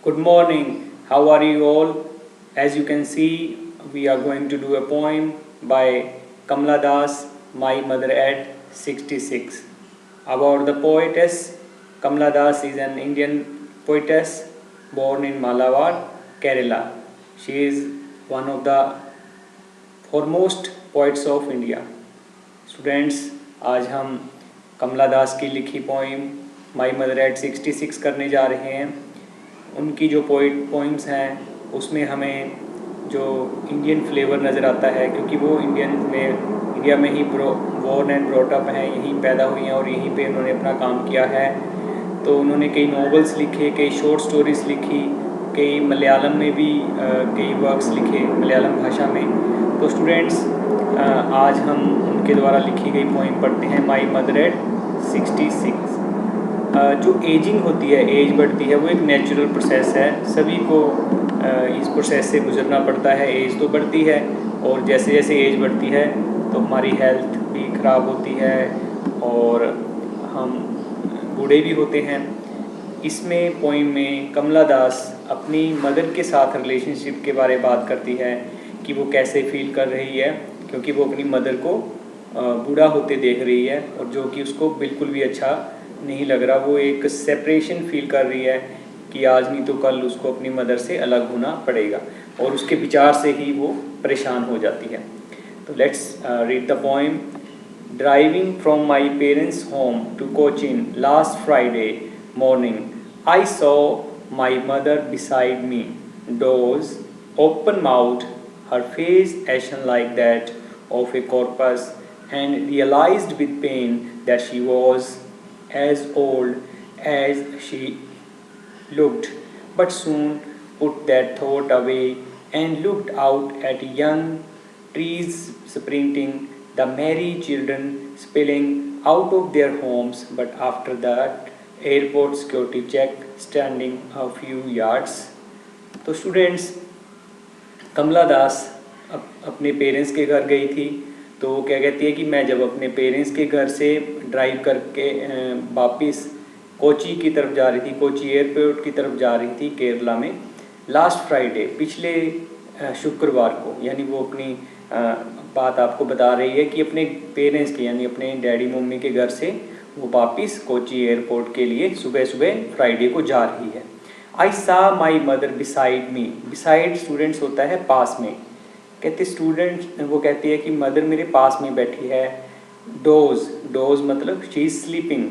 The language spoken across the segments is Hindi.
Good morning. How are you all? As you can see, we are going to do a poem by Kamala Das, My Mother at 66. About the poetess, Kamala Das is an Indian poetess born in Malawar, Kerala. She is one of the foremost poets of India. Students, आज हम कमला दास की लिखी पोइम माई मदर एट 66 करने जा रहे हैं। उनकी जो पोइम्स हैं उसमें हमें जो इंडियन फ्लेवर नज़र आता है, क्योंकि वो इंडिया में ही बोर्न एंड ब्रॉट अप हैं, यहीं पैदा हुई हैं और यहीं पे उन्होंने अपना काम किया है। तो उन्होंने कई नॉवेल्स लिखे, कई शॉर्ट स्टोरीज़ लिखी, कई मलयालम में भी कई वर्क्स लिखे मलयालम भाषा में। तो स्टूडेंट्स, आज हम उनके द्वारा लिखी गई पोइम पढ़ते हैं, माई मदर एट 66। जो एजिंग होती है, एज बढ़ती है, वो एक नेचुरल प्रोसेस है। सभी को इस प्रोसेस से गुजरना पड़ता है। एज तो बढ़ती है और जैसे जैसे एज बढ़ती है तो हमारी हेल्थ भी ख़राब होती है और हम बूढ़े भी होते हैं। इसमें पोइम में कमला दास अपनी मदर के साथ रिलेशनशिप के बारे में बात करती है कि वो कैसे फील कर रही है, क्योंकि वो अपनी मदर को बूढ़ा होते देख रही है और जो कि उसको बिल्कुल भी अच्छा नहीं लग रहा। वो एक सेपरेशन फील कर रही है कि आज नहीं तो कल उसको अपनी मदर से अलग होना पड़ेगा और उसके विचार से ही वो परेशान हो जाती है। तो let's read the poem. Driving from my parents home to Cochin last Friday morning, I saw my mother beside me, doors open mouthed, her face ashen like that of a corpse, and realized with pain that she was as old as she looked, but soon put that thought away and looked out at young trees sprinting, the merry children spilling out of their homes, but after that airport security check standing a few yards. तो स्टूडेंट्स, कमला दास अपने पेरेंट्स के घर गई थी। तो वो क्या कहती है कि मैं जब अपने पेरेंट्स के घर से ड्राइव करके वापस कोची की तरफ जा रही थी, कोची एयरपोर्ट की तरफ जा रही थी केरला में, लास्ट फ्राइडे पिछले शुक्रवार को, यानी वो अपनी बात आपको बता रही है कि अपने पेरेंट्स के यानी अपने डैडी मम्मी के घर से वो वापिस कोची एयरपोर्ट के लिए सुबह सुबह फ्राइडे को जा रही है। आई सा my mother beside me. Beside students होता है पास में। कहते स्टूडेंट वो कहती है कि मदर मेरे पास में बैठी है। डोज मतलब शी इज स्लीपिंग,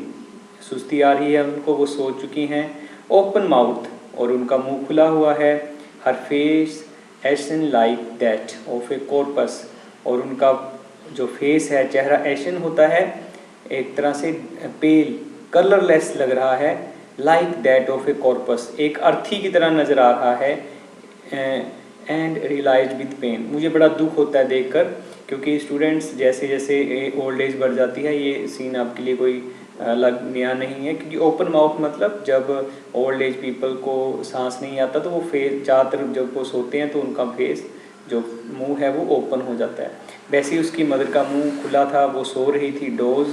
सुस्ती आ रही है उनको, वो सो चुकी हैं। ओपन माउथ और उनका मुंह खुला हुआ है। Her face ashen like that of a corpse, और उनका जो फेस है, चेहरा एशन होता है, एक तरह से पेल कलरलेस लग रहा है, like that of a corpus, एक अर्थी की तरह नज़र आ रहा है। एंड रियलाइज विद पेन, मुझे बड़ा दुख होता है देखकर, क्योंकि स्टूडेंट्स जैसे जैसे ओल्ड एज बढ़ जाती है, ये सीन आपके लिए कोई अलग नया नहीं है, क्योंकि ओपन माउथ मतलब जब ओल्ड एज पीपल को सांस नहीं आता तो वो फेस ज़्यादातर जब वो सोते हैं तो उनका फेस जो मुंह है वो ओपन हो जाता है। वैसे ही उसकी मदर का मुंह खुला था, वो सो रही थी। डोज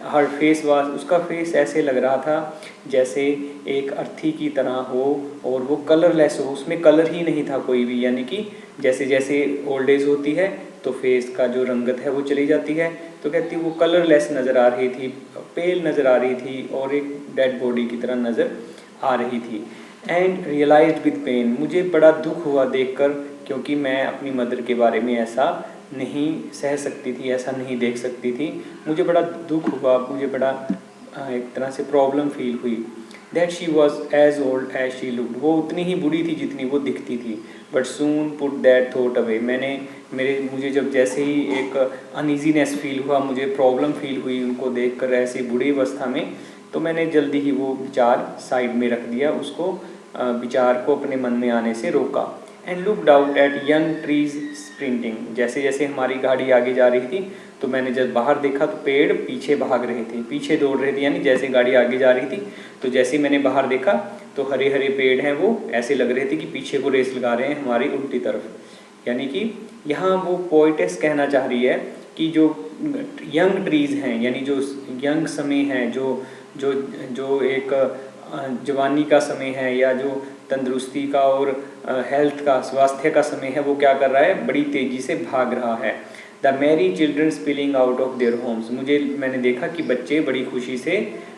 हर फेस वास, उसका फेस ऐसे लग रहा था जैसे एक अर्थी की तरह हो और वो कलरलेस हो, उसमें कलर ही नहीं था कोई भी, यानी कि जैसे जैसे ओल्ड एज होती है तो फेस का जो रंगत है वो चली जाती है। तो कहती वो कलरलेस नज़र आ रही थी, पेल नज़र आ रही थी और एक डेड बॉडी की तरह नज़र आ रही थी। एंड रियलाइज्ड विद पेन, मुझे बड़ा दुख हुआ देखकर, क्योंकि मैं अपनी मदर के बारे में ऐसा नहीं सह सकती थी, ऐसा नहीं देख सकती थी। मुझे बड़ा दुख हुआ, मुझे बड़ा एक तरह से प्रॉब्लम फील हुई। That she was as old as she looked, वो उतनी ही बुरी थी जितनी वो दिखती थी। But soon put that thought away, मुझे जब जैसे ही एक अनईजीनेस फील हुआ, मुझे प्रॉब्लम फील हुई उनको देखकर ऐसी बुरी अवस्था में, तो मैंने जल्दी ही वो विचार साइड में रख दिया, उसको विचार को अपने मन में आने से रोका। And looked out at young trees sprinting, जैसे जैसे हमारी गाड़ी आगे जा रही थी तो मैंने जब बाहर देखा तो पेड़ पीछे भाग रहे थे, पीछे दौड़ रहे थे, यानी जैसे गाड़ी आगे जा रही थी तो जैसे मैंने बाहर देखा तो हरे हरे पेड़ हैं, वो ऐसे लग रहे थे कि पीछे को रेस लगा रहे हैं हमारी उल्टी तरफ। यानी कि यहाँ वो पोइटेस कहना चाह रही है कि जो यंग ट्रीज़ हैं, यानी जो यंग समय हैं, जो जो जो एक जवानी का समय है या जो तंदुरुस्ती का और हेल्थ का, स्वास्थ्य का समय है, वो क्या कर रहा है, बड़ी तेज़ी से भाग रहा है। The Mary children spilling out of their homes, मैंने देखा कि बच्चे बड़ी खुशी से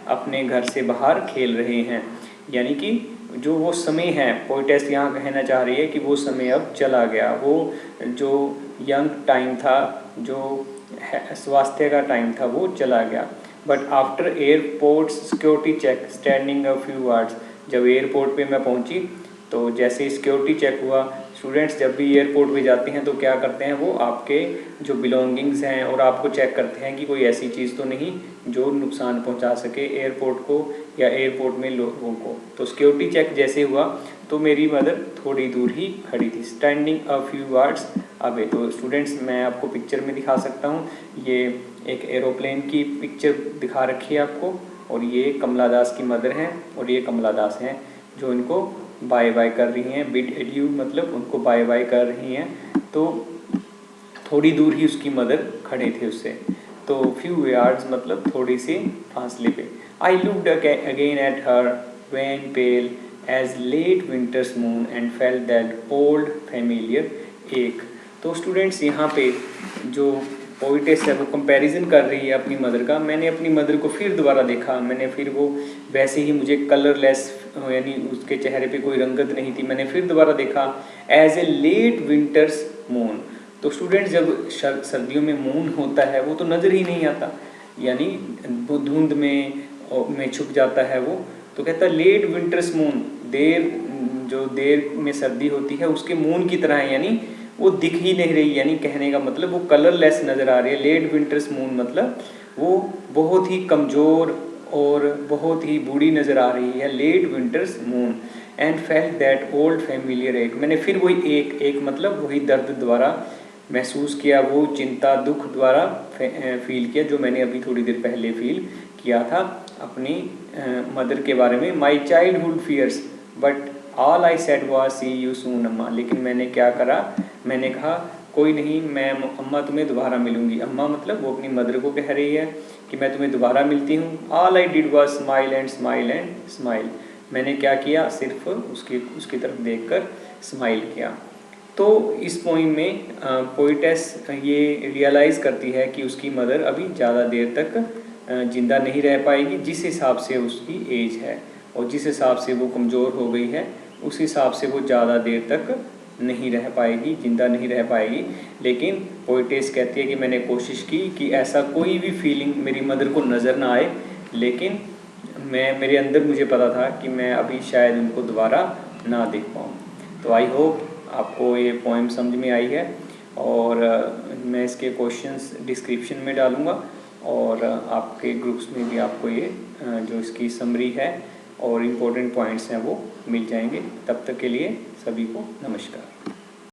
अपने घर से बाहर खेल रहे हैं। यानी कि जो वो समय है, पोइटेस यहाँ कहना चाह रही है कि वो समय अब चला गया, वो जो यंग टाइम था, जो स्वास्थ्य का टाइम था, वो चला गया। But after airport security check standing a few hours, जब एयरपोर्ट पे मैं पहुंची तो जैसे ही सिक्योरिटी चेक हुआ, स्टूडेंट्स जब भी एयरपोर्ट पे जाते हैं तो क्या करते हैं, वो आपके जो बिलोंगिंग्स हैं और आपको चेक करते हैं कि कोई ऐसी चीज़ तो नहीं जो नुकसान पहुंचा सके एयरपोर्ट को या एयरपोर्ट में लोगों को। तो सिक्योरिटी चेक जैसे हुआ तो मेरी मदर थोड़ी दूर ही खड़ी थी, standing a few hours away. तो स्टूडेंट्स मैं आपको पिक्चर में दिखा सकता हूँ, ये एक एरोप्लेन की पिक्चर दिखा रखी है आपको, और ये कमला दास की मदर हैं और ये कमला दास हैं जो इनको बाय बाय कर रही हैं। बिड एडियू मतलब उनको बाय बाय कर रही हैं। तो थोड़ी दूर ही उसकी मदर खड़े थे उससे, तो फ्यू यार्ड्स मतलब थोड़ी सी फासले पे। I looked again at her wan pale as late winter's moon and felt that old familiar ache. तो स्टूडेंट्स यहाँ पे जो पोइटेस है वो कंपैरिजन कर रही है अपनी मदर का। मैंने अपनी मदर को फिर दोबारा देखा, मैंने फिर वो वैसे ही मुझे कलरलेस, यानी उसके चेहरे पे कोई रंगत नहीं थी, मैंने फिर दोबारा देखा as a late winter's moon. तो स्टूडेंट्स जब सर्दियों में मून होता है वो तो नज़र ही नहीं आता, यानी वो धुंध में छुप जाता है वो। तो कहता है लेट विंटर्स मून, देर में सर्दी होती है उसके मून की तरह है, यानी वो दिख ही नहीं रही, यानी कहने का मतलब वो कलरलेस नज़र आ रही है। लेट विंटर्स मून मतलब वो बहुत ही कमज़ोर और बहुत ही बूढ़ी नज़र आ रही है, late winter's moon. And felt that old familiar ache, मैंने फिर वही एक मतलब वही दर्द द्वारा महसूस किया, वो चिंता दुख द्वारा फील किया जो मैंने अभी थोड़ी देर पहले फील किया था अपनी मदर के बारे में। My childhood fears but all I said was see you soon Amma. लेकिन मैंने क्या करा, मैंने कहा कोई नहीं, मैं अम्मा तुम्हें दोबारा मिलूंगी। अम्मा मतलब वो अपनी मदर को कह रही है कि मैं तुम्हें दोबारा मिलती हूँ। All I did was smile and smile and smile. मैंने क्या किया, सिर्फ उसकी तरफ देखकर स्माइल किया। तो इस पोइम में पोइटेस ये रियलाइज़ करती है कि उसकी मदर अभी ज़्यादा देर तक ज़िंदा नहीं रह पाएगी, जिस हिसाब से उसकी एज है और जिस हिसाब से वो कमज़ोर हो गई है उस हिसाब से वो ज़्यादा देर तक नहीं रह पाएगी, ज़िंदा नहीं रह पाएगी। लेकिन पोइटेस कहती है कि मैंने कोशिश की कि ऐसा कोई भी फीलिंग मेरी मदर को नज़र ना आए, लेकिन मेरे अंदर मुझे पता था कि मैं अभी शायद उनको दोबारा ना देख पाऊँ। तो आई होप आपको ये पोएम समझ में आई है, और मैं इसके क्वेश्चंस डिस्क्रिप्शन में डालूँगा और आपके ग्रुप्स में भी आपको ये जो इसकी समरी है और इम्पोर्टेंट पॉइंट्स हैं वो मिल जाएंगे। तब तक के लिए सभी को नमस्कार।